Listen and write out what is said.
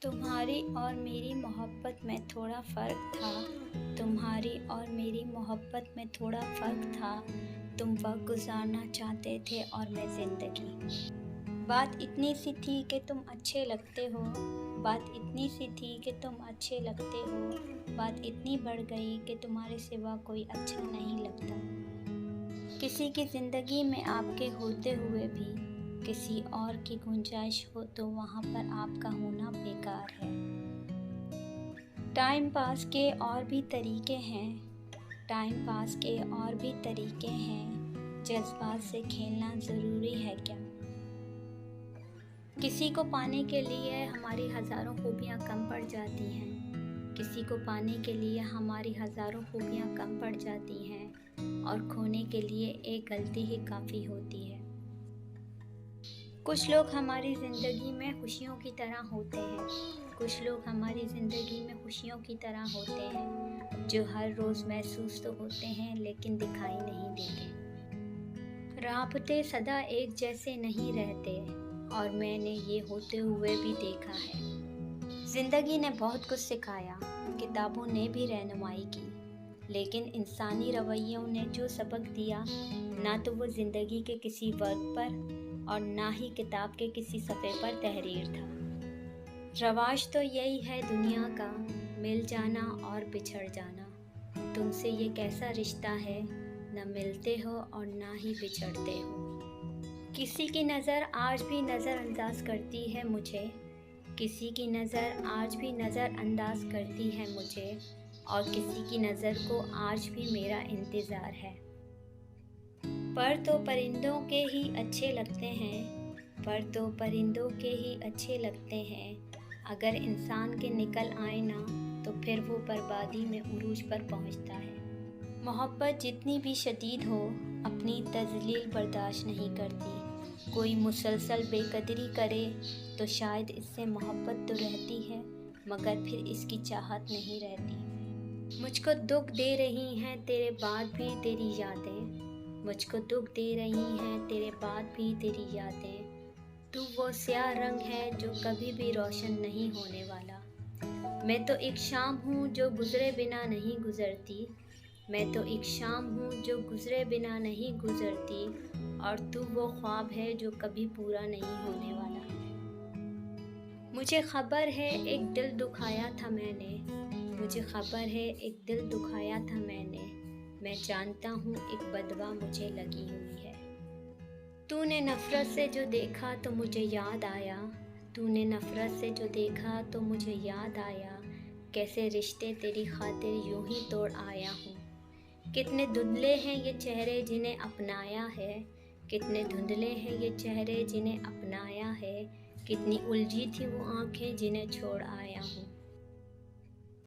तुम्हारी और मेरी मोहब्बत में थोड़ा फ़र्क था। तुम्हारी और मेरी मोहब्बत में थोड़ा फ़र्क था। तुम वक्त गुजारना चाहते थे और मैं ज़िंदगी। बात इतनी सी थी कि तुम अच्छे लगते हो। बात इतनी सी थी कि तुम अच्छे लगते हो। बात इतनी बढ़ गई कि तुम्हारे सिवा कोई अच्छा नहीं लगता। किसी की ज़िंदगी में आपके होते हुए भी किसी और की गुंजाइश हो तो वहाँ पर आपका होना बेकार है। टाइम पास के और भी तरीके हैं। टाइम पास के और भी तरीके हैं। जज्बात से खेलना ज़रूरी है क्या? किसी को पाने के लिए हमारी हज़ारों खूबियाँ कम पड़ जाती हैं। किसी को पाने के लिए हमारी हज़ारों खूबियाँ कम पड़ जाती हैं और खोने के लिए एक गलती ही काफ़ी होती है। कुछ लोग हमारी ज़िंदगी में खुशियों की तरह होते हैं। कुछ लोग हमारी ज़िंदगी में खुशियों की तरह होते हैं जो हर रोज़ महसूस तो होते हैं लेकिन दिखाई नहीं देते। राबते सदा एक जैसे नहीं रहते और मैंने ये होते हुए भी देखा है। ज़िंदगी ने बहुत कुछ सिखाया, किताबों ने भी रहनुमाई की, लेकिन इंसानी रवैयों ने जो सबक दिया ना तो वो ज़िंदगी के किसी वर्ग पर और ना ही किताब के किसी सफ़े पर तहरीर था। रवाज तो यही है दुनिया का, मिल जाना और बिछड़ जाना। तुमसे ये कैसा रिश्ता है, न मिलते हो और ना ही बिछड़ते हो। किसी की नज़र आज भी नज़रअंदाज करती है मुझे। किसी की नज़र आज भी नज़रअंदाज करती है मुझे और किसी की नज़र को आज भी मेरा इंतज़ार है। पर तो परिंदों के ही अच्छे लगते हैं। पर तो परिंदों के ही अच्छे लगते हैं। अगर इंसान के निकल आए ना तो फिर वो बर्बादी में उरूज पर पहुंचता है। मोहब्बत जितनी भी शदीद हो अपनी तज़लील बर्दाश्त नहीं करती। कोई मुसलसल बेकदरी करे तो शायद इससे मोहब्बत तो रहती है मगर फिर इसकी चाहत नहीं रहती। मुझको दुख दे रही हैं तेरे बाद भी तेरी यादें। मुझको दुख दे रही हैं तेरे बाद भी तेरी यादें। तू वो स्याह रंग है जो कभी भी रोशन नहीं होने वाला। मैं तो एक शाम हूँ जो गुजरे बिना नहीं गुजरती। मैं तो एक शाम हूँ जो गुजरे बिना नहीं गुजरती और तू वो ख्वाब है जो कभी पूरा नहीं होने वाला। मुझे खबर है एक दिल दुखाया था मैंने। मुझे खबर है एक दिल दुखाया था मैंने। मैं जानता हूँ एक बदवा मुझे लगी हुई है। तूने नफ़रत से जो देखा तो मुझे याद आया। तूने नफ़रत से जो देखा तो मुझे याद आया। कैसे रिश्ते तेरी खातिर यूं ही तोड़ आया हूँ। कितने धुंधले हैं ये चेहरे जिन्हें अपनाया है। कितने धुंधले हैं ये चेहरे जिन्हें अपनाया है। कितनी उलझी थी वो आँखें जिन्हें छोड़ आया हूँ।